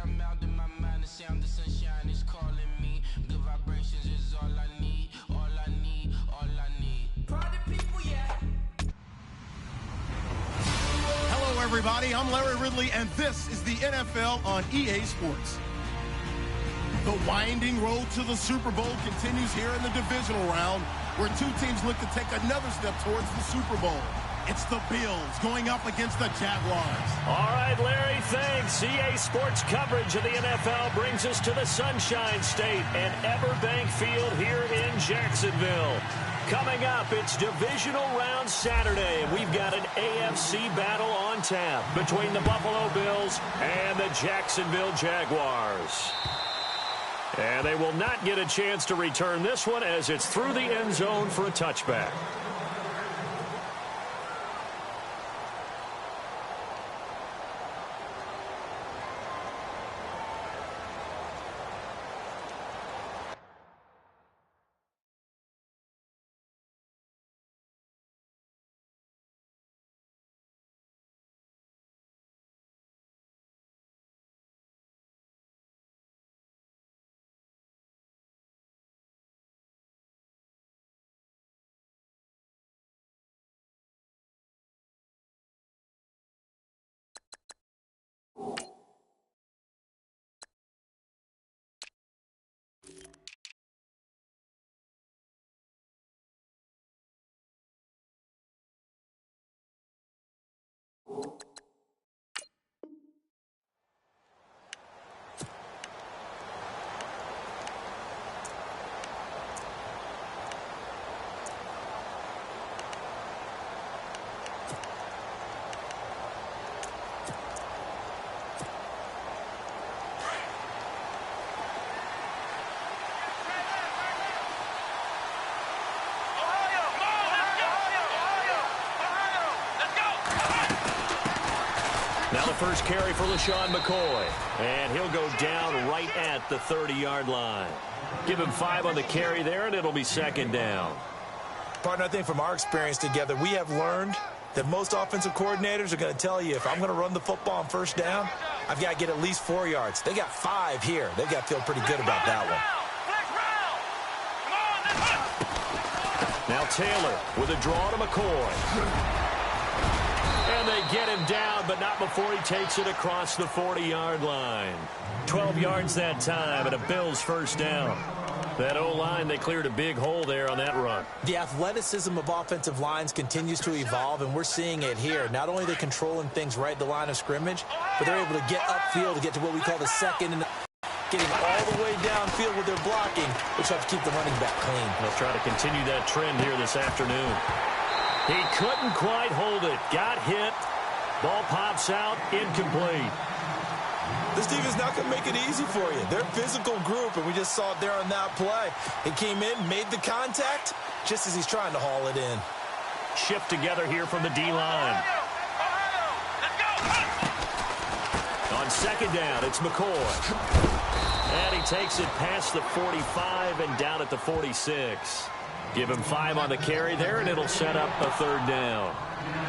I'm out in my mind. The sound, the sunshine is calling me. Good vibrations is all I need. All I need, all I need. Party people, yeah. Hello, everybody. I'm Larry Ridley, and this is the NFL on EA Sports. The winding road to the Super Bowl continues here in the divisional round, where two teams look to take another step towards the Super Bowl. It's the Bills going up against the Jaguars. All right, Larry, thanks. EA Sports coverage of the NFL brings us to the Sunshine State and Everbank Field here in Jacksonville. Coming up, it's divisional round Saturday, and we've got an AFC battle on tap between the Buffalo Bills and the Jacksonville Jaguars. And they will not get a chance to return this one as it's through the end zone for a touchback. Now the first carry for LaShawn McCoy, and he'll go down right at the 30-yard line. Give him 5 on the carry there, and it'll be second down. Partner, I think from our experience together, we have learned that most offensive coordinators are going to tell you, if I'm going to run the football on first down, I've got to get at least 4 yards. They got 5 here. They've got to feel pretty good about that one. Now Taylor with a draw to McCoy. And they get him down, but not before he takes it across the 40-yard line. 12 yards that time, and a Bills first down. That O-line, they cleared a big hole there on that run. The athleticism of offensive lines continues to evolve, and we're seeing it here. Not only are they controlling things right at the line of scrimmage, but they're able to get upfield to get to what we call the second and getting all the way downfield with their blocking, which helps keep the running back clean. They'll try to continue that trend here this afternoon. He couldn't quite hold it. Got hit. Ball pops out. Incomplete. This defense not going to make it easy for you. They're a physical group, and we just saw it there on that play. He came in, made the contact, just as he's trying to haul it in. Shift together here from the D-line. On second down, it's McCoy. And he takes it past the 45 and down at the 46. Give him 5 on the carry there, and it'll set up a third down.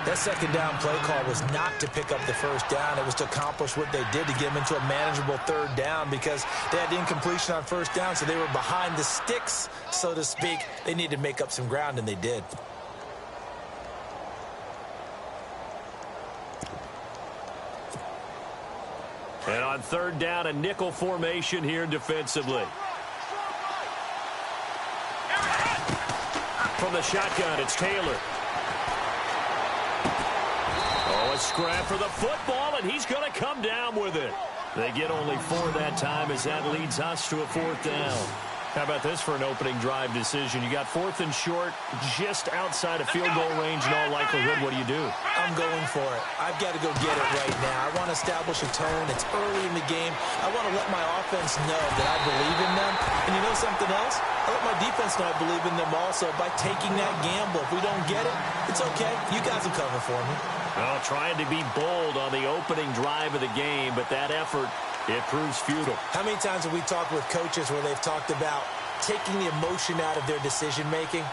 That second down play call was not to pick up the first down. It was to accomplish what they did to get them into a manageable third down because they had incompletion on first down, so they were behind the sticks, so to speak. They needed to make up some ground, and they did. And on third down, a nickel formation here defensively. From the shotgun, it's Taylor. Oh, a scrap for the football, and he's going to come down with it. They get only 4 that time as that leads us to a 4th down. How about this for an opening drive decision? You got 4th and short, just outside of field goal range in all likelihood. What do you do? I'm going for it. I've got to go get it right now. I want to establish a tone. It's early in the game. I want to let my offense know that I believe in them. And you know something else? I let my defense know I believe in them also by taking that gamble. If we don't get it, it's okay. You guys will cover for me. Well, trying to be bold on the opening drive of the game, but that effort, it proves futile. How many times have we talked with coaches where they've talked about taking the emotion out of their decision-making?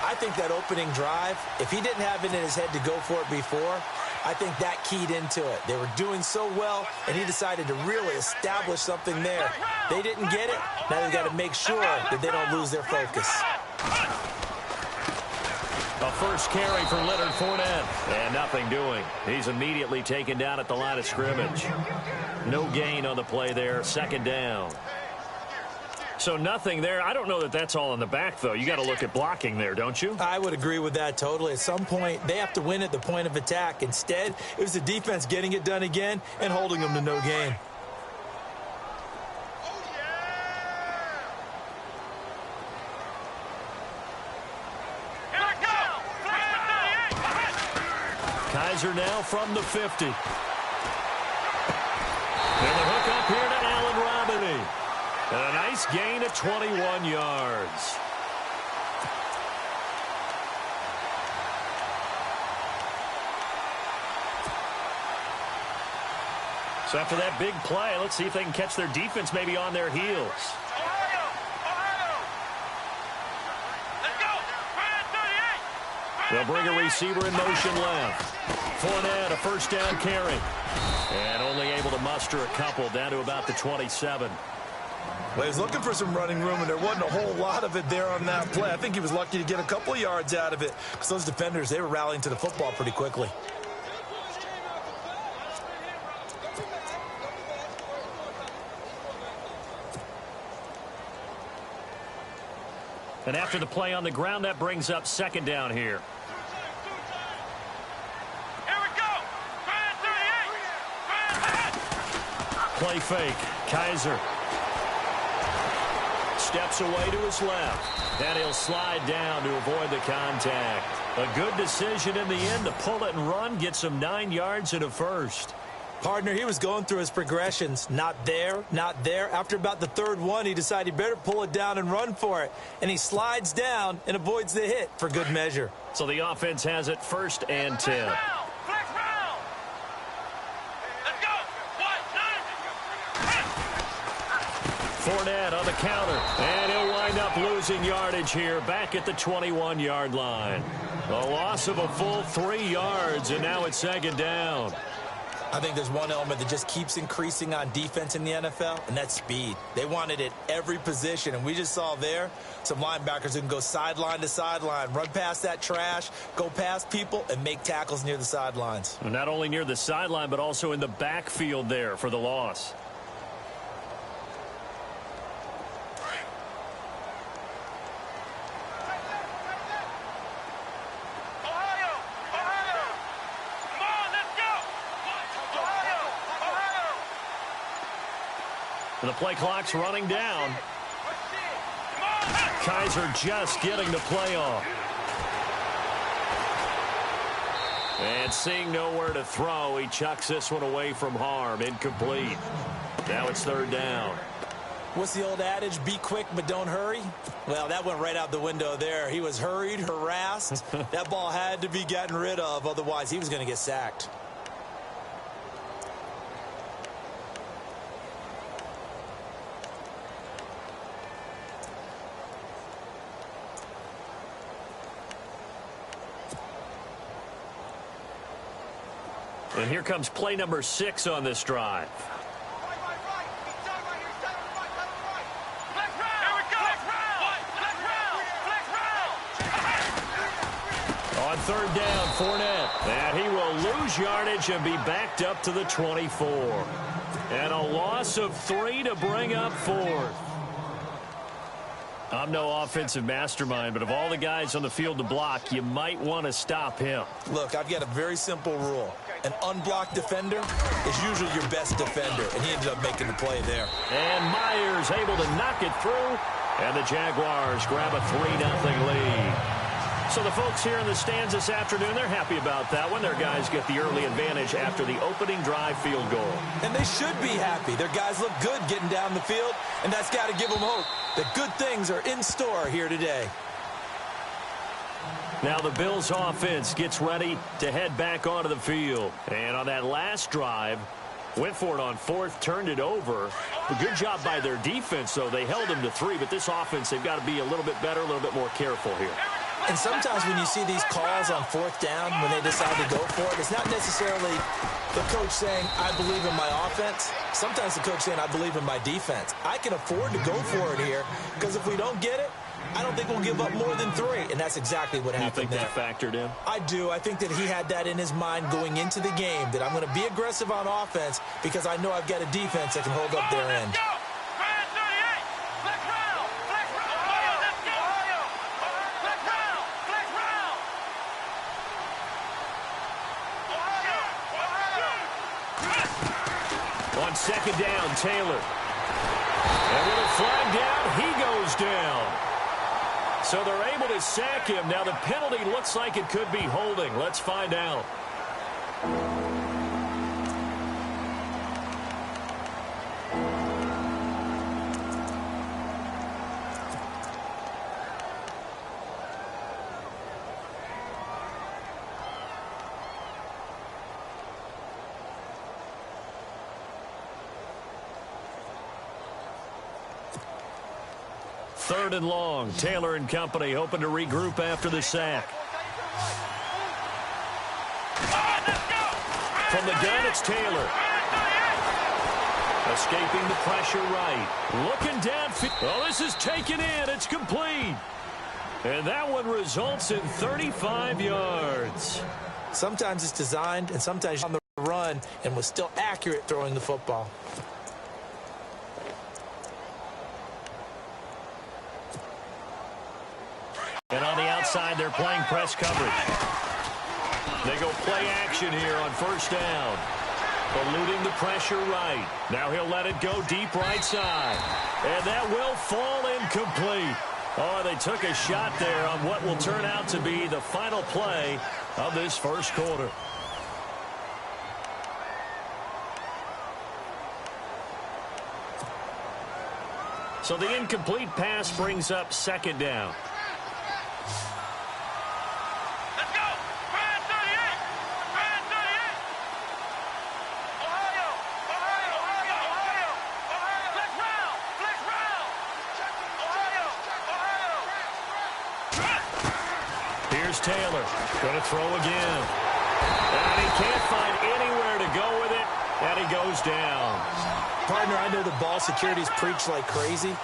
I think that opening drive, if he didn't have it in his head to go for it before, I think that keyed into it. They were doing so well, and he decided to really establish something there. They didn't get it. Now they've got to make sure that they don't lose their focus. A first carry for Leonard Fournette, and nothing doing. He's immediately taken down at the line of scrimmage. No gain on the play there, second down. So nothing there. I don't know that that's all in the back, though. You got to look at blocking there, don't you? I would agree with that totally. At some point, they have to win at the point of attack. Instead, it was the defense getting it done again and holding them to no gain. Kaiser now from the 50. And the hook up here to Allen Robinson. And a nice gain of 21 yards. So after that big play, let's see if they can catch their defense maybe on their heels. They'll bring a receiver in motion left. Fournette, a first down carry. And only able to muster a couple down to about the 27. Well, he was looking for some running room, and there wasn't a whole lot of it there on that play. I think he was lucky to get a couple of yards out of it because those defenders, they were rallying to the football pretty quickly. And after the play on the ground, that brings up second down here. Play fake. Kaiser steps away to his left. And he'll slide down to avoid the contact. A good decision in the end to pull it and run. Get some 9 yards and a first. Partner, he was going through his progressions. Not there, not there. After about the third one, he decided he better pull it down and run for it. And he slides down and avoids the hit for good measure. So the offense has it first and 10. Fournette on the counter, and he'll wind up losing yardage here back at the 21-yard line. A loss of a full 3 yards, and now it's second down. I think there's one element that just keeps increasing on defense in the NFL, and that's speed. They want it at every position, and we just saw there some linebackers who can go sideline to sideline, run past that trash, go past people, and make tackles near the sidelines. Not only near the sideline, but also in the backfield there for the loss. And the play clock's running down. Kaiser just getting the play off. And seeing nowhere to throw, he chucks this one away from harm. Incomplete. Now it's third down. What's the old adage? Be quick, but don't hurry? Well, that went right out the window there. He was hurried, harassed. That ball had to be gotten rid of. Otherwise, he was going to get sacked. And here comes play number 6 on this drive. On third down, Fournette. And he will lose yardage and be backed up to the 24. And a loss of 3 to bring up 4th. I'm no offensive mastermind, but of all the guys on the field to block, you might want to stop him. Look, I've got a very simple rule. An unblocked defender is usually your best defender, and he ended up making the play there. And Myers able to knock it through, and the Jaguars grab a 3-0 lead. So the folks here in the stands this afternoon, they're happy about that one. Their guys get the early advantage after the opening drive field goal. And they should be happy. Their guys look good getting down the field, and that's got to give them hope that good things are in store here today. Now the Bills offense gets ready to head back onto the field. And on that last drive, went for it on 4th, turned it over. A good job by their defense, though. They held them to 3, but this offense, they've got to be a little bit better, a little bit more careful here. And sometimes when you see these calls on fourth down, when they decide to go for it, it's not necessarily the coach saying, I believe in my offense. Sometimes the coach saying, I believe in my defense. I can afford to go for it here because if we don't get it, I don't think we'll give up more than 3. And that's exactly what happened there. You think that factored in? I do. I think that he had that in his mind going into the game, that I'm going to be aggressive on offense because I know I've got a defense that can hold up their end. On second down, Taylor. And with a flag down, he goes down. So they're able to sack him. Now the penalty looks like it could be holding. Let's find out. Third and long. Taylor and company hoping to regroup after the sack. From the gun, it's Taylor. Escaping the pressure right. Looking downfield. Well, this is taken in. It's complete. And that one results in 35 yards. Sometimes it's designed, and sometimes on the run, and was still accurate throwing the football. And on the outside, they're playing press coverage. They go play action here on first down. Eluding the pressure right. Now he'll let it go deep right side. And that will fall incomplete. Oh, they took a shot there on what will turn out to be the final play of this first quarter. So the incomplete pass brings up second down. Taylor going to throw again. And he can't find anywhere to go with it, and he goes down. Partner, I know the ball security's preached like crazy,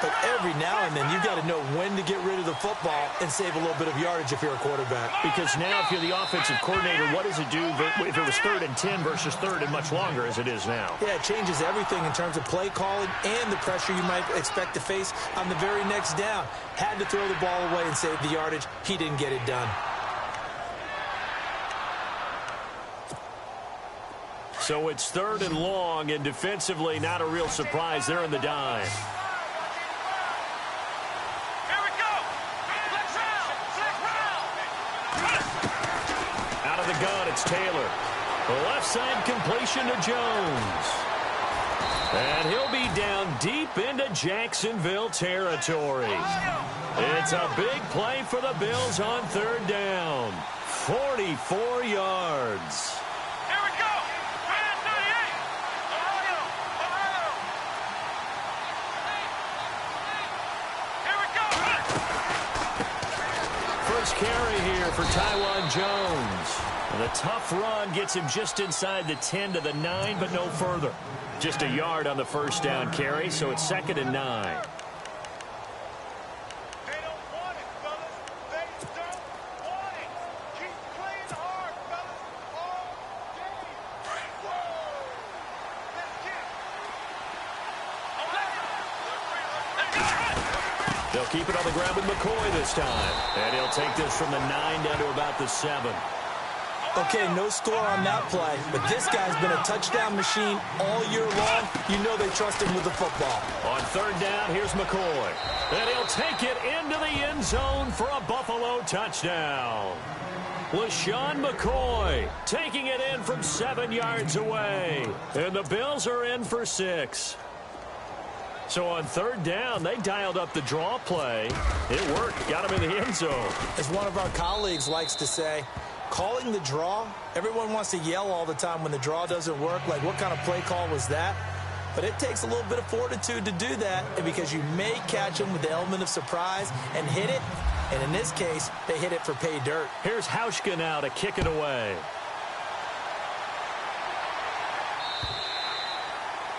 but every now and then you've got to know when to get rid of the football and save a little bit of yardage if you're a quarterback. Because now if you're the offensive coordinator, what does it do if it was 3rd and 10 versus 3rd and much longer as it is now? Yeah, it changes everything in terms of play calling and the pressure you might expect to face on the very next down. Had to throw the ball away and save the yardage. He didn't get it done. So it's 3rd and long, and defensively not a real surprise. They're in the dime. Out of the gun, it's Taylor. The left side completion to Jones. And he'll be down deep into Jacksonville territory. It's a big play for the Bills on 3rd down. 44 yards. First carry here for Tywan Jones. And the tough run gets him just inside the 10 to the 9, but no further. Just a yard on the first down carry, so it's 2nd and 9. They'll keep it on the ground with McCoy this time. And he'll take this from the 9 down to about the 7. Okay, no score on that play, but this guy's been a touchdown machine all year long. You know they trust him with the football. On 3rd down, here's McCoy. And he'll take it into the end zone for a Buffalo touchdown. LaShawn McCoy taking it in from 7 yards away. And the Bills are in for 6. So on 3rd down, they dialed up the draw play. It worked. Got him in the end zone. As one of our colleagues likes to say, calling the draw, everyone wants to yell all the time when the draw doesn't work. Like, what kind of play call was that? But it takes a little bit of fortitude to do that. And because you may catch them with the element of surprise and hit it, And in this case, they hit it for pay dirt. Here's Hauschka now to kick it away.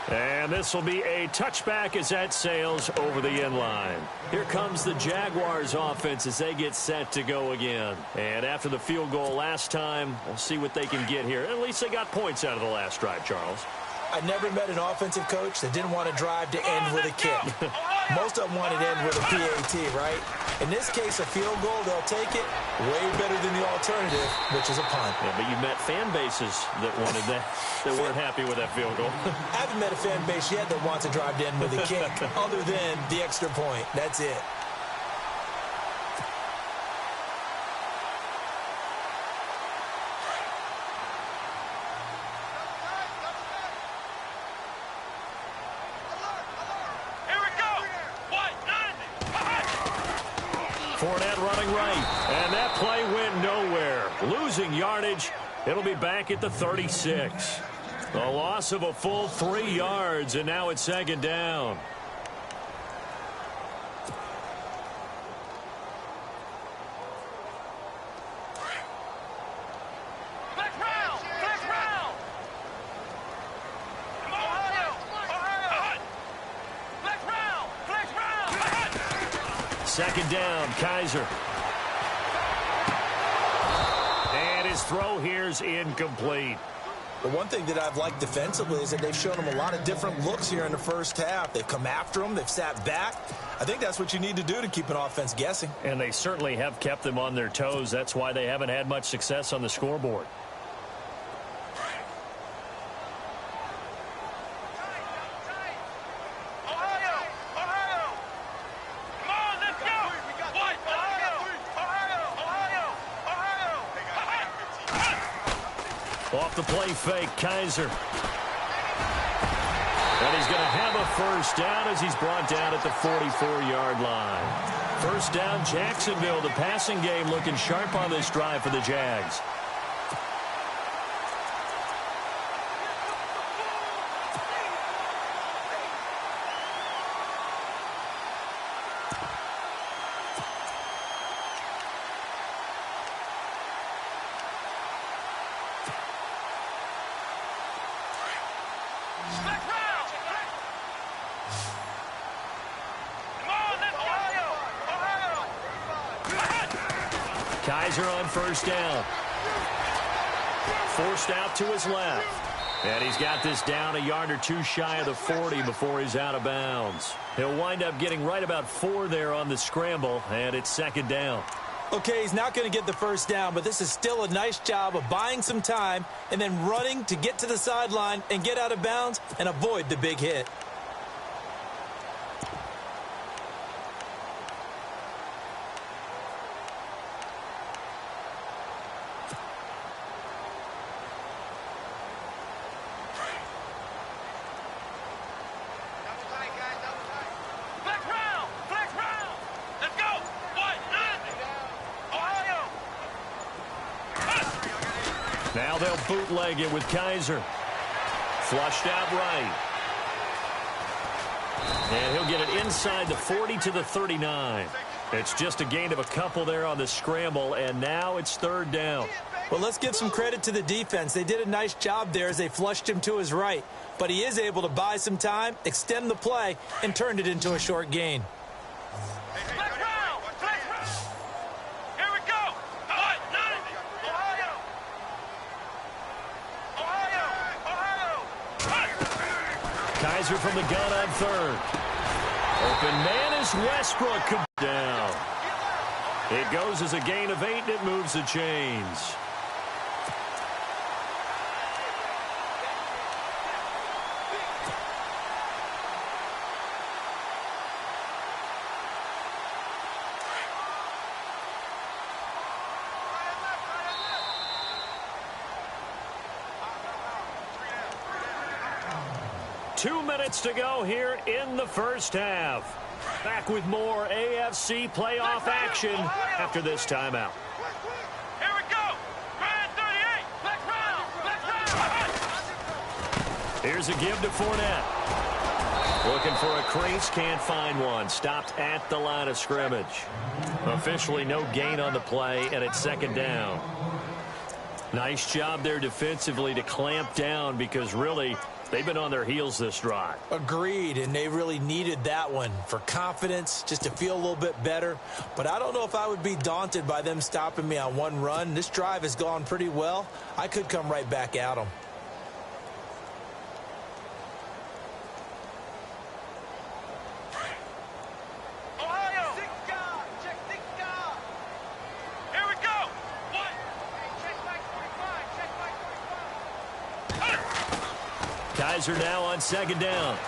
And this will be a touchback as that sails over the end line. Here comes the Jaguars offense as they get set to go again. And after the field goal last time, we'll see what they can get here. At least they got points out of the last drive, Charles. I never met an offensive coach that didn't want to drive to end with a kick. Most of them want to end with a PAT, right? In this case, a field goal, they'll take it way better than the alternative, which is a punt. Yeah, but you met fan bases that wanted that, that weren't happy with that field goal. I haven't met a fan base yet that wants to drive to end with a kick, other than the extra point. That's it. Fournette running right, and that play went nowhere. Losing yardage, it'll be back at the 36. A loss of a full 3 yards, and now it's second down. Second down, Kaiser. And his throw here's incomplete. But one thing that I've liked defensively is that they've shown them a lot of different looks here in the first half. They've come after them. They've sat back. I think that's what you need to do to keep an offense guessing. And they certainly have kept them on their toes. That's why they haven't had much success on the scoreboard. Off the play fake, Kaiser. And he's going to have a first down as he's brought down at the 44-yard line. First down, Jacksonville. The passing game looking sharp on this drive for the Jags. Kaiser on first down. Forced out to his left. And he's got this down a yard or two shy of the 40 before he's out of bounds. He'll wind up getting right about 4 there on the scramble, and it's second down. Okay, he's not going to get the first down, but this is still a nice job of buying some time and then running to get to the sideline and get out of bounds and avoid the big hit. Now they'll bootleg it with Kaiser. Flushed out right. And he'll get it inside the 40 to the 39. It's just a gain of a couple there on the scramble, and now it's third down. Well, let's give some credit to the defense. They did a nice job there as they flushed him to his right. But he is able to buy some time, extend the play, and turned it into a short gain. Kaiser from the gun on third. Open man is Westbrook. Down. It goes as a gain of 8, and it moves the chains. Two minutes to go here in the first half. Back with more AFC playoff action after this timeout. Here we go. Brand 38. Black round. Here's a give to Fournette. Looking for a crease, can't find one. Stopped at the line of scrimmage. Officially no gain on the play, and it's second down. Nice job there defensively to clamp down because really they've been on their heels this drive. Agreed, and they really needed that one for confidence, just to feel a little bit better. But I don't know if I would be daunted by them stopping me on one run. This drive has gone pretty well. I could come right back at them. Kaiser now on second down.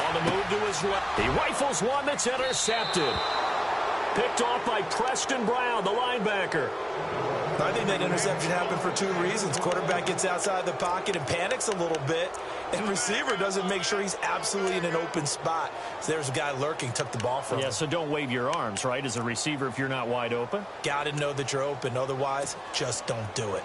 On the move to his left. He rifles one that's intercepted. Picked off by Preston Brown, the linebacker. I think that interception happened for two reasons. Quarterback gets outside the pocket and panics a little bit, and receiver doesn't make sure he's absolutely in an open spot. So there's a guy lurking, took the ball from him. Yeah, so don't wave your arms, right, as a receiver if you're not wide open. Got to know that you're open. Otherwise, just don't do it.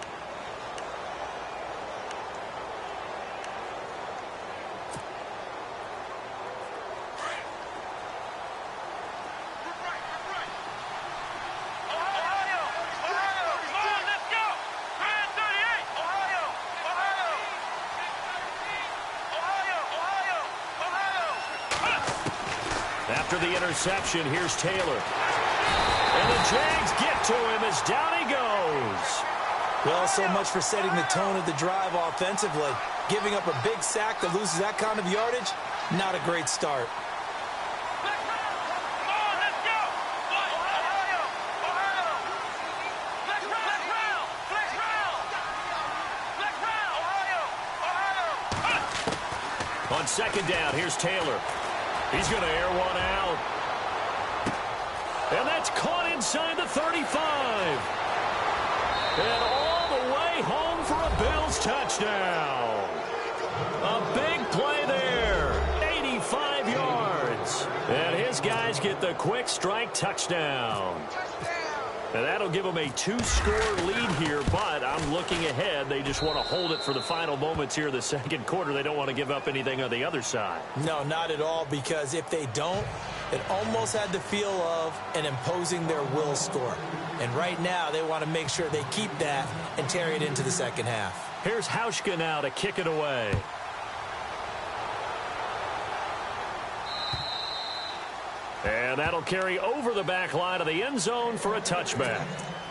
After the interception, here's Taylor. And the Jags get to him as down he goes. Well, so much for setting the tone of the drive offensively. Giving up a big sack that loses that kind of yardage, not a great start. On second down, here's Taylor. He's going to air one out. And that's caught inside the 35. And all the way home for a Bills touchdown. A big play there. 85 yards. And his guys get the quick strike touchdown. And that'll give them a 2-score lead here, but I'm looking ahead. They just want to hold it for the final moments here in the second quarter. They don't want to give up anything on the other side. No, not at all, because if they don't, it almost had the feel of an imposing their will score. And right now, they want to make sure they keep that and carry it into the second half. Here's Hauschka now to kick it away. And that'll carry over the back line of the end zone for a touchback.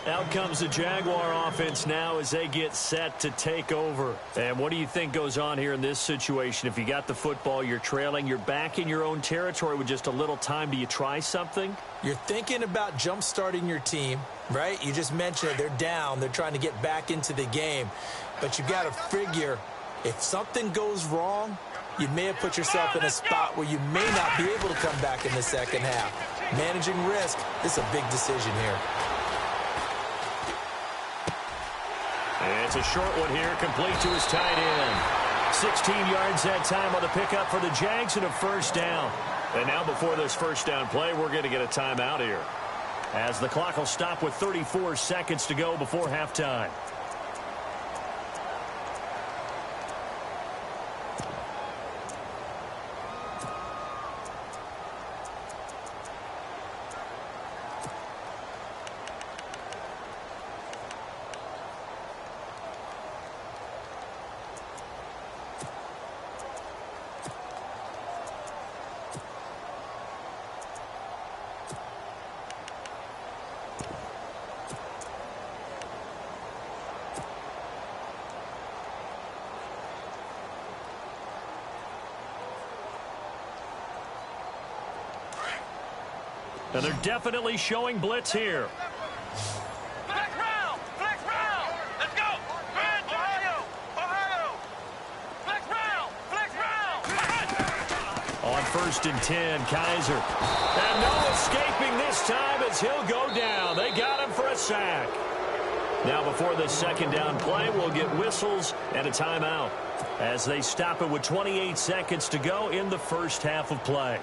Out comes the Jaguar offense now as they get set to take over. And what do you think goes on here in this situation? If you got the football, you're trailing, you're back in your own territory with just a little time. Do you try something? You're thinking about jump-starting your team, right? You just mentioned it. They're down. They're trying to get back into the game. But you got to figure if something goes wrong, you may have put yourself in a spot where you may not be able to come back in the second half. Managing risk is a big decision here. And it's a short one here, complete to his tight end. 16 yards that time on the pickup for the Jags and a first down. And now before this first down play, we're going to get a timeout here, as the clock will stop with 34 seconds to go before halftime. And they're definitely showing blitz here. Flex round! Flex round! Let's go! Ohio! Ohio! Flex round! Flex round! On 1st and 10, Kaiser. And no escaping this time as he'll go down. They got him for a sack. Now before the second down play, we'll get whistles and a timeout as they stop it with 28 seconds to go in the first half of play.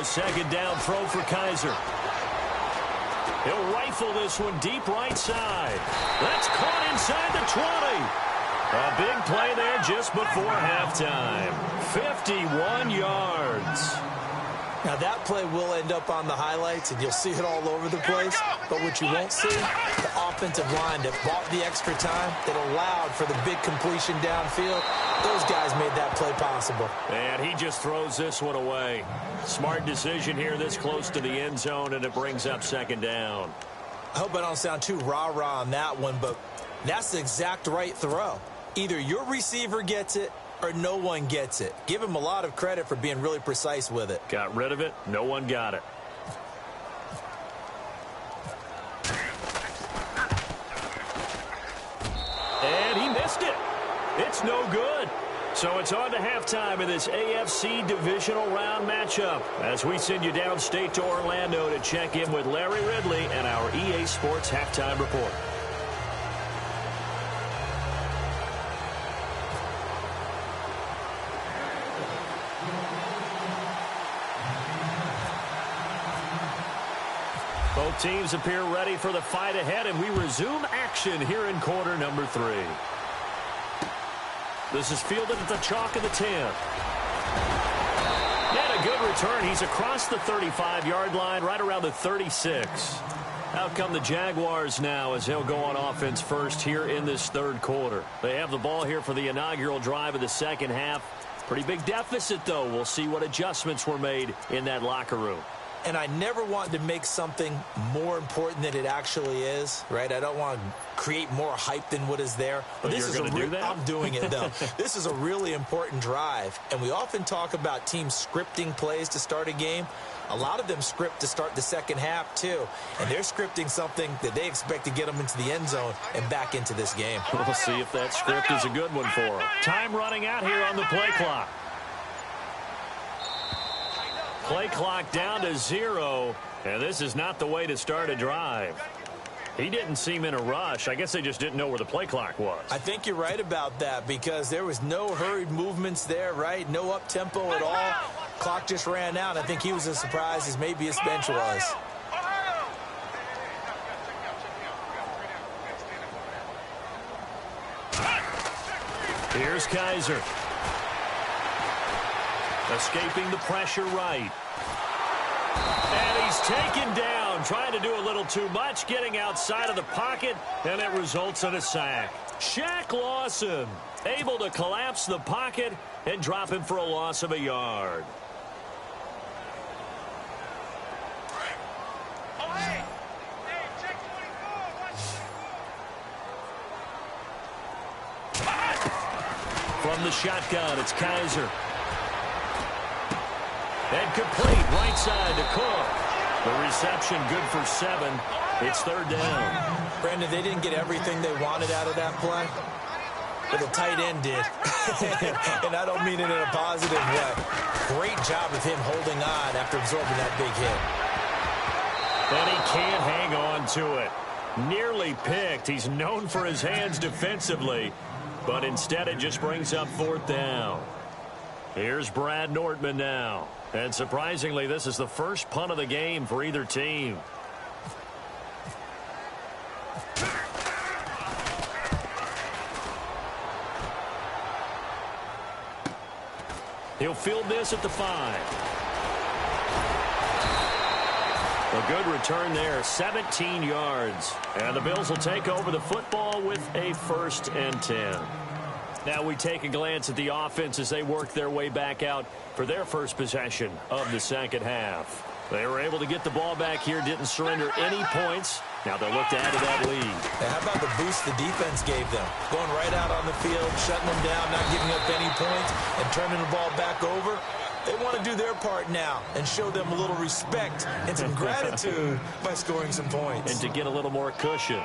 a second down throw for Kaiser. He'll rifle this one deep right side. That's caught inside the 20. A big play there just before halftime. 51 yards. Now, that play will end up on the highlights, and you'll see it all over the place. But what you won't see, the offensive line that bought the extra time, that allowed for the big completion downfield, those guys made that play possible. And he just throws this one away. Smart decision here this close to the end zone, and it brings up second down. I hope I don't sound too rah-rah on that one, but that's the exact right throw. Either your receiver gets it or no one gets it. Give him a lot of credit for being really precise with it. Got rid of it. No one got it. And he missed it. It's no good. So it's on to halftime in this AFC divisional round matchup as we send you downstate to Orlando to check in with Larry Ridley and our EA Sports Halftime Report. Both teams appear ready for the fight ahead, and we resume action here in quarter number 3. This is fielded at the chalk of the 10. And a good return. He's across the 35-yard line, right around the 36. Out come the Jaguars now as they'll go on offense first here in this third quarter. They have the ball here for the inaugural drive of the second half. Pretty big deficit, though. We'll see what adjustments were made in that locker room. And I never wanted to make something more important than it actually is, right? I don't want to create more hype than what is there. But this you're going to do that? I'm doing it, though. This is a really important drive. And we often talk about teams scripting plays to start a game. A lot of them script to start the second half, too. And they're scripting something that they expect to get them into the end zone and back into this game. We'll see if that script is a good one for them. Time running out here on the play clock. Play clock down to 0, and this is not the way to start a drive. He didn't seem in a rush. I guess they just didn't know where the play clock was. I think you're right about that because there was no hurried movements there, right? No up-tempo at all. Clock just ran out. I think he was as surprised as maybe his bench was. Here's Kaiser. Escaping the pressure right. And he's taken down, trying to do a little too much, getting outside of the pocket, and it results in a sack. Shaq Lawson able to collapse the pocket and drop him for a loss of a yard. From the shotgun, it's Kaiser. And complete right side to Cook. The reception good for 7. It's third down. Brandon, they didn't get everything they wanted out of that play, but the tight end did. And I don't mean it in a positive way. Great job of him holding on after absorbing that big hit. And he can't hang on to it. Nearly picked. He's known for his hands defensively, but instead it just brings up fourth down. Here's Brad Nortman now. And surprisingly, this is the first punt of the game for either team. He'll field this at the 5. A good return there, 17 yards. And the Bills will take over the football with a 1st and 10. Now we take a glance at the offense as they work their way back out for their first possession of the second half. They were able to get the ball back here, didn't surrender any points. Now they'll look to add to that lead. Now, how about the boost the defense gave them? Going right out on the field, shutting them down, not giving up any points, and turning the ball back over. They want to do their part now and show them a little respect and some gratitude by scoring some points. And to get a little more cushion.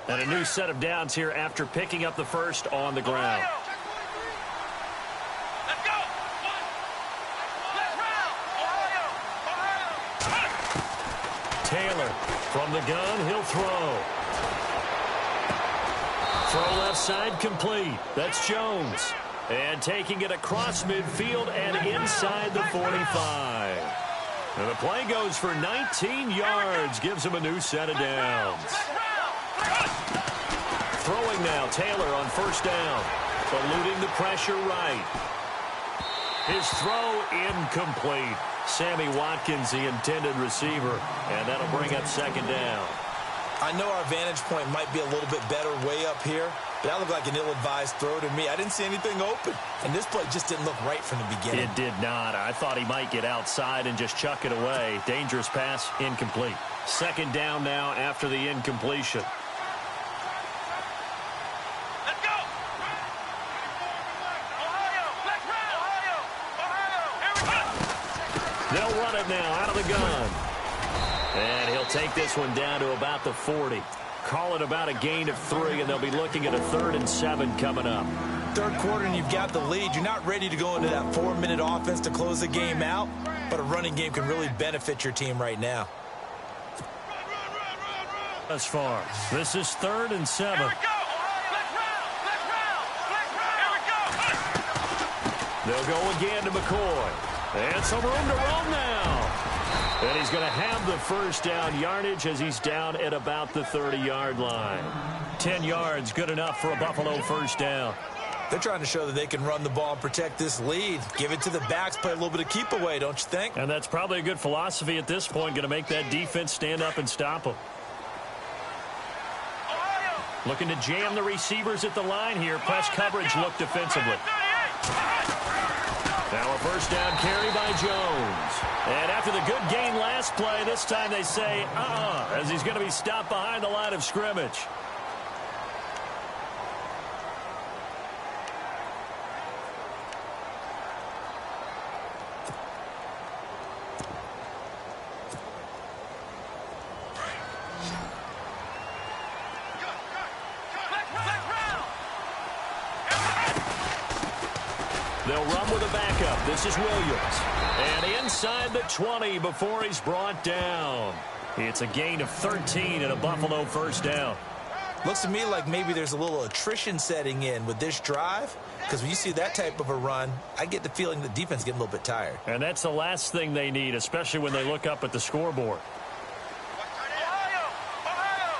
And a new set of downs here after picking up the first on the ground. Let's go. Let's round. Ohio. Taylor from the gun, he'll throw. Throw left side complete. That's Jones. And taking it across midfield and inside the 45. And the play goes for 19 yards. Gives him a new set of downs. Throwing now, Taylor on first down. Eluding the pressure right. His throw incomplete. Sammy Watkins, the intended receiver. And that'll bring up second down. I know our vantage point might be a little bit better way up here, but that looked like an ill-advised throw to me. I didn't see anything open, and this play just didn't look right from the beginning. It did not. I thought he might get outside and just chuck it away. Dangerous pass, incomplete. Second down now after the incompletion. Let's go! Ohio! Let's run! Ohio! Here we go! They'll run it now out of the gun. And he'll take this one down to about the 40. Call it about a gain of 3, and they'll be looking at a 3rd and 7 coming up. Third quarter, and you've got the lead. You're not ready to go into that 4-minute offense to close the game out, but a running game can really benefit your team right now. As far, this is 3rd and 7. Here we go! Let's run! Let's run! Here we go! They'll go again to McCoy. And some room to roam now. And he's going to have the first down yardage as he's down at about the 30-yard line. 10 yards, good enough for a Buffalo first down. They're trying to show that they can run the ball and protect this lead. Give it to the backs, play a little bit of keep away, don't you think? And that's probably a good philosophy at this point, going to make that defense stand up and stop them. Looking to jam the receivers at the line here. Press coverage look defensively. Now a first down carry by Jones. And after the good gain last play, this time they say, as he's going to be stopped behind the line of scrimmage. They'll run with a backup. This is Williams. And inside the 20 before he's brought down. It's a gain of 13 and a Buffalo first down. Looks to me like maybe there's a little attrition setting in with this drive, because when you see that type of a run, I get the feeling the defense is getting a little bit tired. And that's the last thing they need, especially when they look up at the scoreboard. Ohio! Ohio!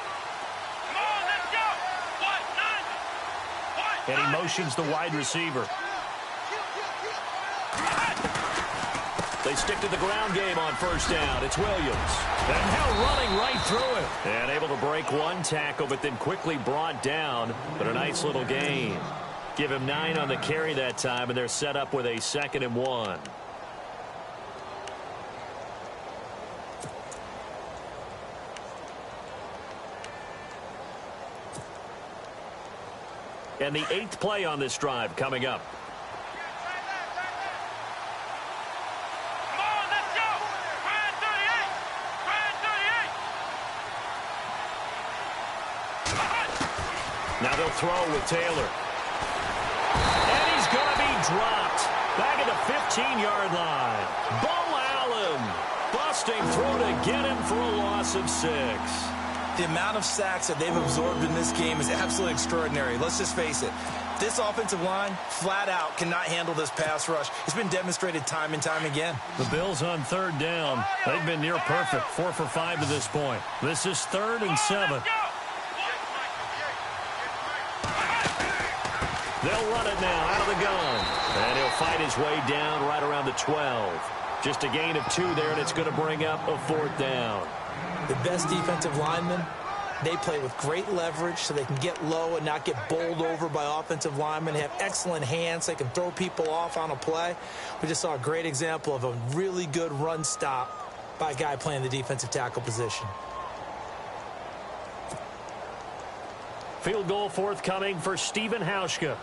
Come on, let's go! 1-9! And he motions the wide receiver. They stick to the ground game on first down. It's Williams. And now running right through it. And able to break one tackle, but then quickly brought down. But a nice little gain. Give him 9 on the carry that time, and they're set up with a 2nd and 1. And the 8th play on this drive coming up. Now they'll throw with Taylor. And he's going to be dropped. Back at the 15-yard line. Bo Allen busting through to get him for a loss of 6. The amount of sacks that they've absorbed in this game is absolutely extraordinary. Let's just face it. This offensive line, flat out, cannot handle this pass rush. It's been demonstrated time and time again. The Bills on 3rd down. They've been near perfect. 4 for 5 to this point. This is 3rd and 7. They'll run it now out of the gun. And he'll fight his way down right around the 12. Just a gain of 2 there, and it's going to bring up a 4th down. The best defensive linemen, they play with great leverage so they can get low and not get bowled over by offensive linemen. They have excellent hands. They can throw people off on a play. We just saw a great example of a really good run stop by a guy playing the defensive tackle position. Field goal forthcoming for Stephen Hauschka.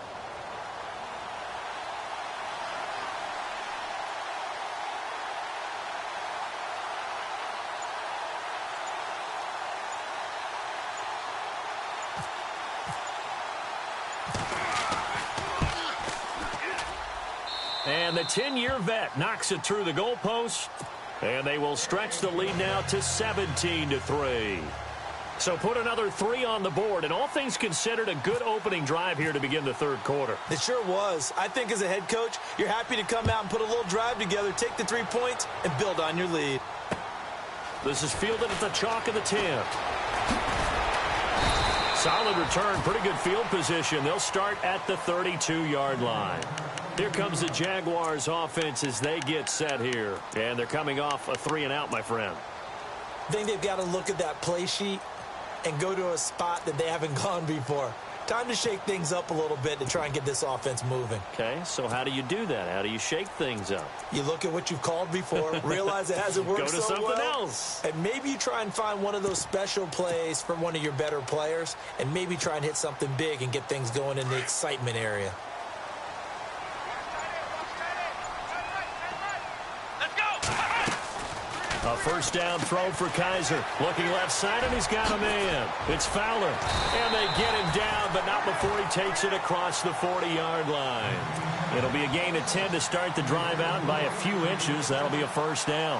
And the 10-year vet knocks it through the goalpost. And they will stretch the lead now to 17-3. So put another 3 on the board, and all things considered, a good opening drive here to begin the third quarter. It sure was. I think as a head coach, you're happy to come out and put a little drive together, take the 3 points, and build on your lead. This is fielded at the chalk of the 10. Solid return, pretty good field position. They'll start at the 32-yard line. Here comes the Jaguars offense as they get set here. And they're coming off a 3-and-out, my friend. I think they've got to look at that play sheet and go to a spot that they haven't gone before. Time to shake things up a little bit to try and get this offense moving. Okay, so how do you do that? How do you shake things up? You look at what you've called before, realize it hasn't worked Go to so something well, else. and maybe you try and find one of those special plays from one of your better players, and maybe try and hit something big and get things going in the excitement area. A first down throw for Kaiser. Looking left side, and he's got a man. It's Fowler. And they get him down, but not before he takes it across the 40-yard line. It'll be a gain of 10 to start the drive out, and by a few inches, that'll be a first down.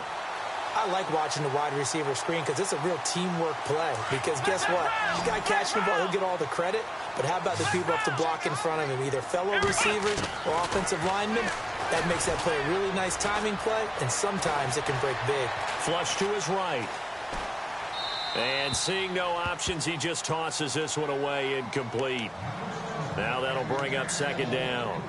I like watching the wide receiver screen because it's a real teamwork play. Because guess what? The guy catching the ball, he'll get all the credit. But how about the people up to block in front of him, either fellow receivers or offensive linemen? That makes that play a really nice timing play, and sometimes it can break big. Flush to his right. And seeing no options, he just tosses this one away, incomplete. Now that'll bring up second down.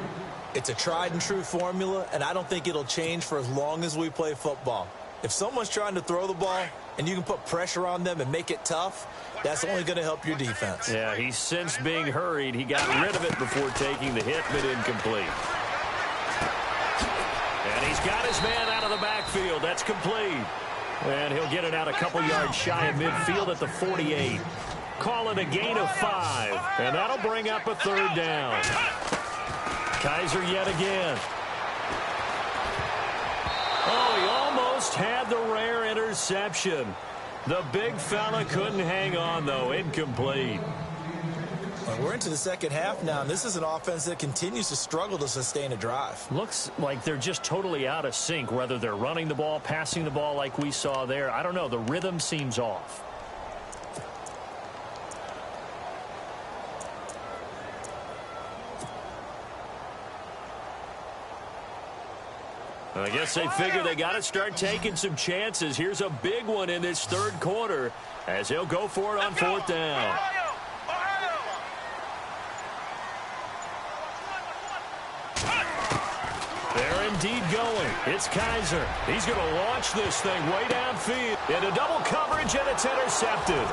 It's a tried-and-true formula, and I don't think it'll change for as long as we play football. If someone's trying to throw the ball and you can put pressure on them and make it tough, that's only going to help your defense. Yeah, he's since being hurried. He got rid of it before taking the hit, but incomplete. And he's got his man out of the backfield. That's complete. And he'll get it out a couple yards shy of midfield at the 48. Call it a gain of 5. And that'll bring up a third down. Kaiser yet again. Oh, he almost had the rare interception. The big fella couldn't hang on, though. Incomplete. We're into the second half now, and this is an offense that continues to struggle to sustain a drive. Looks like they're just totally out of sync, whether they're running the ball, passing the ball like we saw there. I don't know. The rhythm seems off. I guess they figure they got to start taking some chances. Here's a big one in this third quarter as he'll go for it on fourth down. They're indeed going. It's Kaiser. He's going to launch this thing way downfield. Into double coverage, and it's intercepted.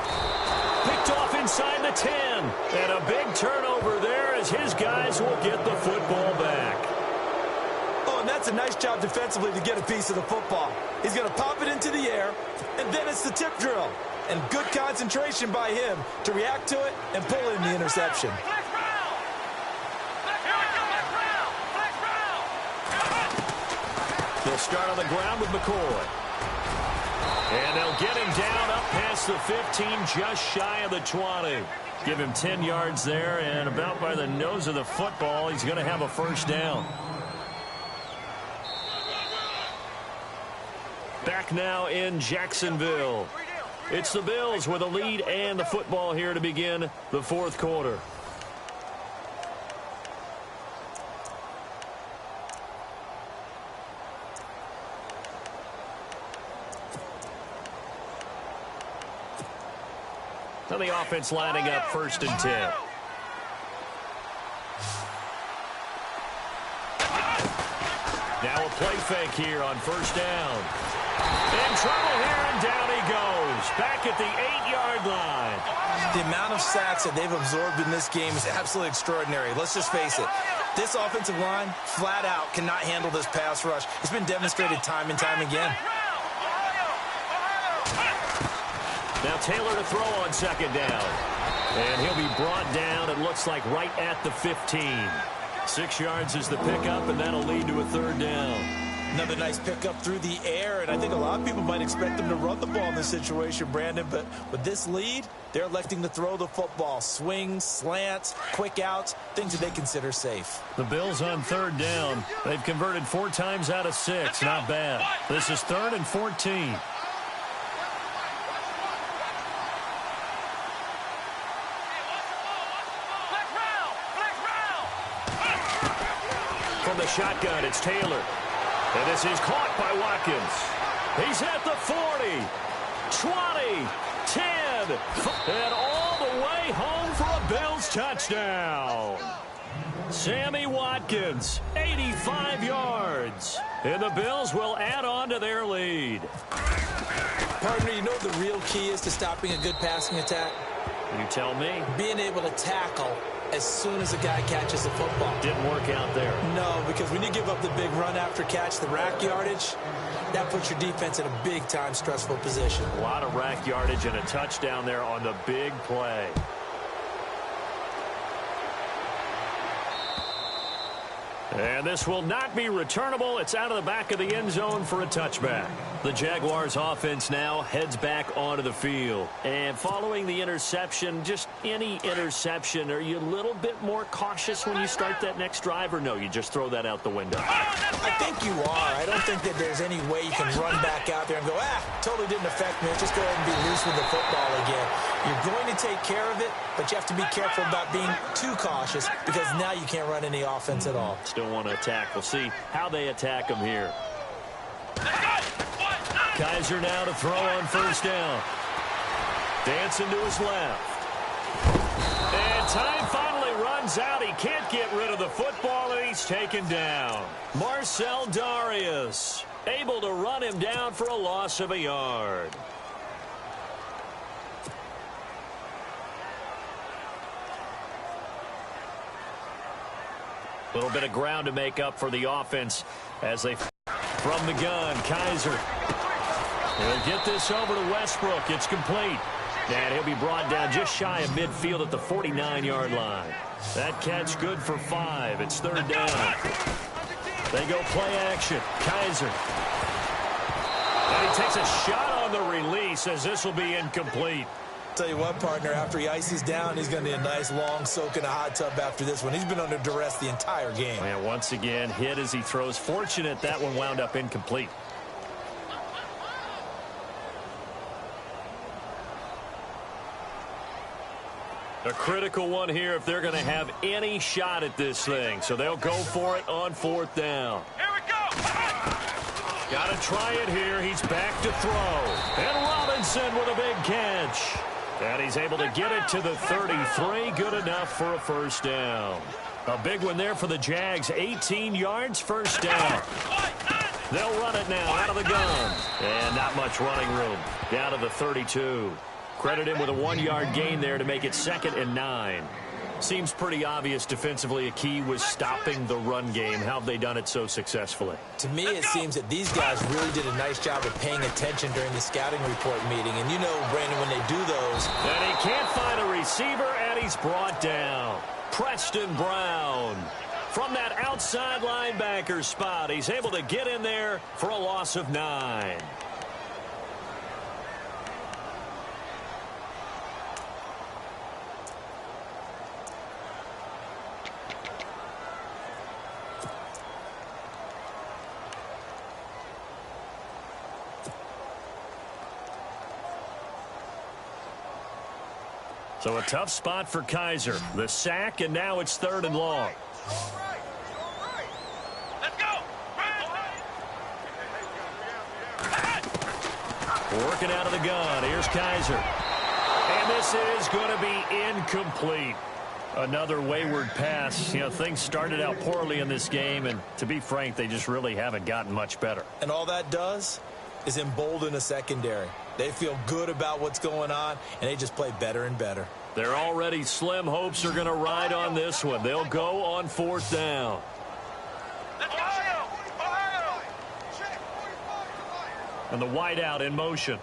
Picked off inside the 10. And a big turnover there as his guys will get the football back. Oh, and that's a nice job defensively to get a piece of the football. He's going to pop it into the air, and then it's the tip drill. And good concentration by him to react to it and pull in the interception. They'll start on the ground with McCoy. And they'll get him down up past the 15, just shy of the 20. Give him 10 yards there, and about by the nose of the football, he's going to have a first down. Back now in Jacksonville. It's the Bills with a lead and the football here to begin the fourth quarter. Now the offense lining up first and 10. Now a play fake here on first down. In trouble here, and down he goes. Back at the 8-yard line. The amount of sacks that they've absorbed in this game is absolutely extraordinary. Let's just face it. This offensive line, flat out, cannot handle this pass rush. It's been demonstrated time and time again. Now Taylor to throw on second down. And he'll be brought down, it looks like, right at the 15. 6 yards is the pickup, and that'll lead to a third down. Another nice pickup through the air, and I think a lot of people might expect them to run the ball in this situation, Brandon, but with this lead, they're electing to throw the football. Swings, slants, quick outs, things that they consider safe. The Bills on third down. They've converted 4 times out of 6. Not bad. This is 3rd and 14. the shotgun, it's Taylor. And this is caught by Watkins. He's at the 40, 20, 10, and all the way home for a Bills touchdown. Sammy Watkins, 85 yards. And the Bills will add on to their lead. Partner, you know what the real key is to stopping a good passing attack? You tell me. Being able to tackle as soon as a guy catches the football. Didn't work out there. No, because when you give up the big run after catch, the rack yardage, that puts your defense in a big-time stressful position. A lot of rack yardage and a touchdown there on the big play. And this will not be returnable. It's out of the back of the end zone for a touchback. The Jaguars offense now heads back onto the field. And following the interception, just any interception, are you a little bit more cautious when you start that next drive, or no, you just throw that out the window? I think you are. I don't think that there's any way you can run back out there and go, totally didn't affect me. Just go ahead and be loose with the football again. You're going to take care of it, but you have to be careful about being too cautious because now you can't run any offense at all. Still want to attack. We'll see how they attack him here. Kaiser now to throw on first down. Dancing to his left. And time finally runs out. He can't get rid of the football, and he's taken down. Marcel Darius able to run him down for a loss of a yard. A little bit of ground to make up for the offense as they from the gun. Kaiser. He'll get this over to Westbrook. It's complete. And he'll be brought down just shy of midfield at the 49-yard line. That catch good for 5. It's third down. They go play action. Kaiser. And he takes a shot on the release as this will be incomplete. Tell you what, partner, after he ices down, he's going to need a nice long soak in a hot tub after this one. He's been under duress the entire game. And once again, hit as he throws. Fortunate that one wound up incomplete. A critical one here if they're going to have any shot at this thing. So they'll go for it on fourth down. Here we go. Got to try it here. He's back to throw. And Robinson with a big catch. And he's able to get it to the 33. Good enough for a first down. A big one there for the Jags. 18 yards, first down. They'll run it now out of the gun. And not much running room. Down to the 32. Credit him with a 1-yard gain there to make it 2nd and 9. Seems pretty obvious defensively a key was stopping the run game. How have they done it so successfully? To me, it seems that these guys really did a nice job of paying attention during the scouting report meeting. And you know, Brandon, when they do those... And he can't find a receiver, and he's brought down. Preston Brown. From that outside linebacker spot, he's able to get in there for a loss of 9. So a tough spot for Kaiser. The sack, and now it's 3rd and long. Let's go. Working out of the gun. Here's Kaiser. And this is going to be incomplete. Another wayward pass. You know, things started out poorly in this game, and to be frank, they just really haven't gotten much better. And all that does is embolden a secondary. They feel good about what's going on, and they just play better and better. Their already slim hopes are going to ride on this one. They'll go on 4th down. And the wideout in motion.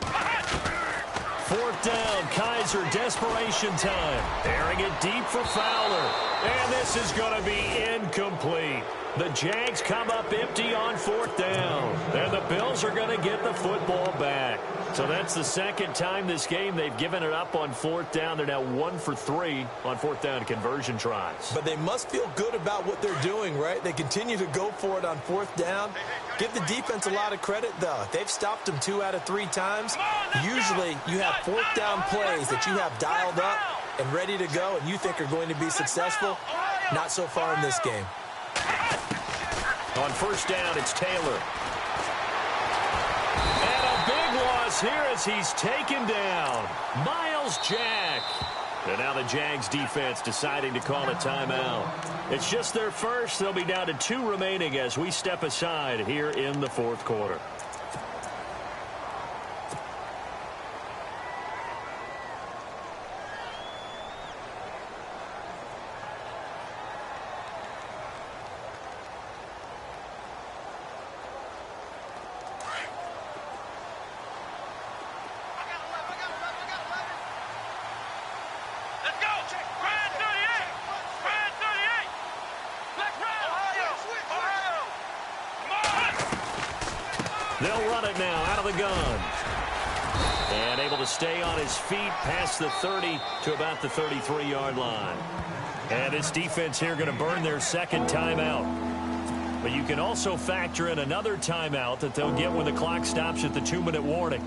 4th down, Kaiser, desperation time. Airing it deep for Fowler. And this is going to be incomplete. The Jags come up empty on 4th down. And the Bills are going to get the football back. So that's the 2nd time this game they've given it up on 4th down. They're now 1 for 3 on 4th down conversion tries. But they must feel good about what they're doing, right? They continue to go for it on 4th down. Give the defense a lot of credit, though. They've stopped them 2 out of 3 times. Usually you have 4th down plays that you have dialed up and ready to go and you think are going to be successful. Not so far in this game. On first down, it's Taylor. And a big loss here as he's taken down. Miles Jack. And now the Jags defense deciding to call a timeout. It's just their first. They'll be down to 2 remaining as we step aside here in the fourth quarter. They'll run it now out of the gun. And able to stay on his feet past the 30 to about the 33-yard line. And this defense here going to burn their second timeout. But you can also factor in another timeout that they'll get when the clock stops at the 2-minute warning.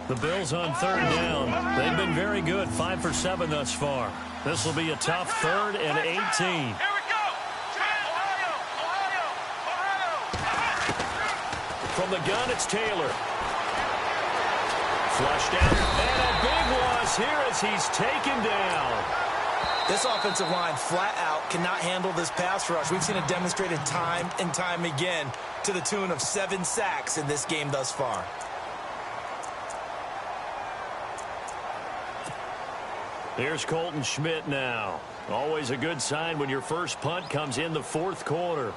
The Bills on third down. They've been very good, 5 for 7 thus far. This will be a tough 3rd and 18. From the gun, it's Taylor. Flushed out, and a big loss here as he's taken down. This offensive line flat out cannot handle this pass rush. We've seen it demonstrated time and time again to the tune of 7 sacks in this game thus far. Here's Colton Schmidt now. Always a good sign when your first punt comes in the fourth quarter.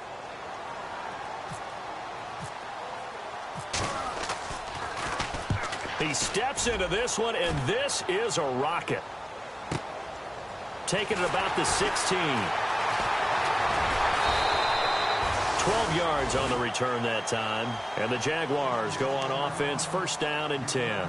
He steps into this one, and this is a rocket. Taking it about the 16. 12 yards on the return that time. And the Jaguars go on offense, first down and 10.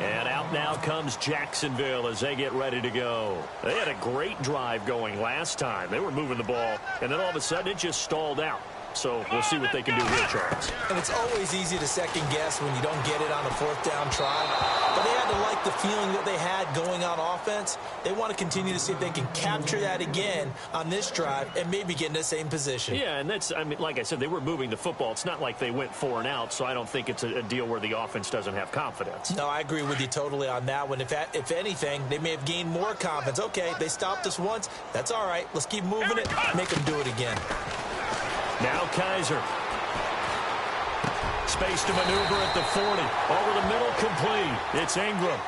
And out now comes Jacksonville as they get ready to go. They had a great drive going last time. They were moving the ball, and then all of a sudden it just stalled out. So we'll see what they can do here, Charles. And it's always easy to second guess when you don't get it on a 4th down try. But they had to like the feeling that they had going on offense. They want to continue to see if they can capture that again on this drive and maybe get in the same position. Yeah, and that's, I mean, like I said, they were moving the football. It's not like they went 4 and out, so I don't think it's a deal where the offense doesn't have confidence. No, I agree with you totally on that one. If anything, they may have gained more confidence. Okay, they stopped us once. That's all right. Let's keep moving it. Make them do it again. Now Kaiser. Space to maneuver at the 40. Over the middle, complete. It's Ingram.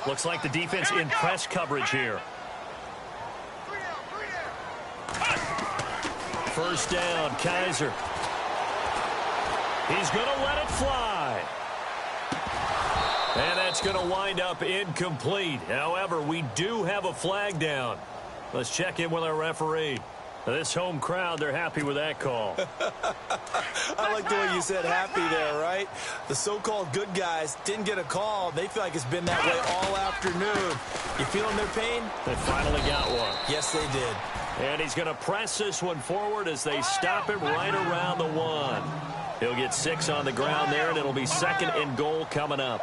Looks like the defense in press coverage here. First down, Kaiser. He's going to let it fly. And that's going to wind up incomplete. However, we do have a flag down. Let's check in with our referee. This home crowd, they're happy with that call. I like the way you said happy there, right? The so-called good guys didn't get a call. They feel like it's been that way all afternoon. You feeling their pain? They finally got one. Yes, they did. And he's going to press this one forward as they stop him right around the 1. He'll get 6 on the ground there, and it'll be 2nd and goal coming up.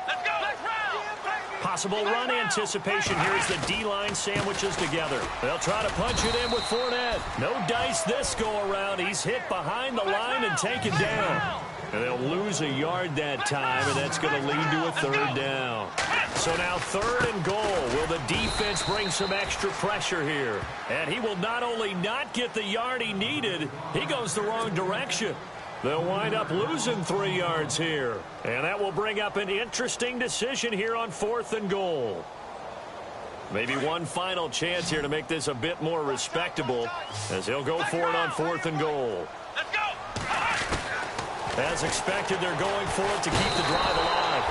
Possible run anticipation here as the D-line sandwiches together. They'll try to punch it in with Fournette. No dice this go-around. He's hit behind the line and taken down. And they'll lose a yard that time, and that's going to lead to a 3rd down. So now 3rd and goal. Will the defense bring some extra pressure here? And he will not only not get the yard he needed, he goes the wrong direction. They'll wind up losing 3 yards here. And that will bring up an interesting decision here on 4th and goal. Maybe one final chance here to make this a bit more respectable as he'll go for it on 4th and goal. As expected, they're going for it to keep the drive alive.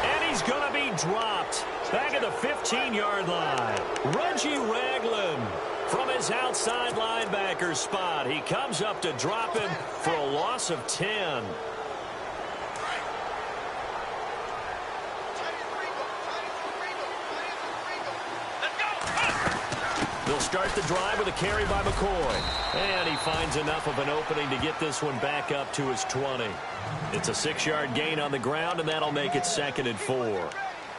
And he's going to be dropped back at the 15-yard line. Reggie Ragland from his outside linebacker spot. He comes up to drop him for a loss of 10. They'll start the drive with a carry by McCoy. And he finds enough of an opening to get this one back up to his 20. It's a 6-yard gain on the ground, and that'll make it 2nd and 4.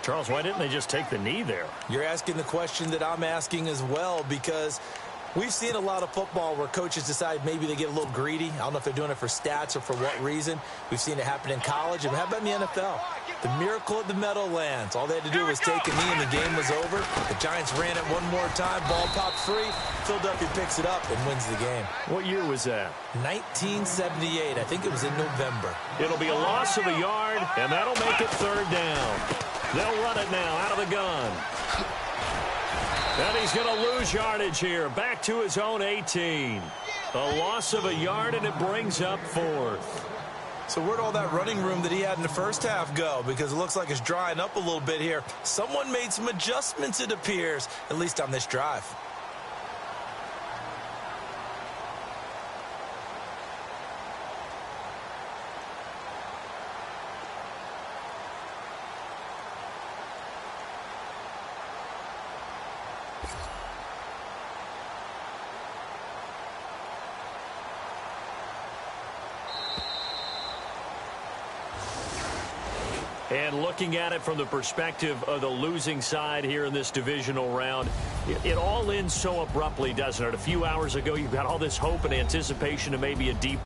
Charles, why didn't they just take the knee there? You're asking the question that I'm asking as well, because we've seen a lot of football where coaches decide maybe they get a little greedy. I don't know if they're doing it for stats or for what reason. We've seen it happen in college. And how about in the NFL? The miracle at the Meadowlands. All they had to do was take a knee and the game was over. The Giants ran it one more time. Ball popped free. Philadelphia picks it up and wins the game. What year was that? 1978. I think it was in November. It'll be a loss of a yard, and that'll make it 3rd down. They'll run it now out of the gun. And he's going to lose yardage here. Back to his own 18. A loss of a yard, and it brings up 4th. So where'd all that running room that he had in the first half go? Because it looks like it's drying up a little bit here. Someone made some adjustments, it appears, at least on this drive. And looking at it from the perspective of the losing side here in this divisional round, it all ends so abruptly, doesn't it? A few hours ago, you've got all this hope and anticipation of maybe a deep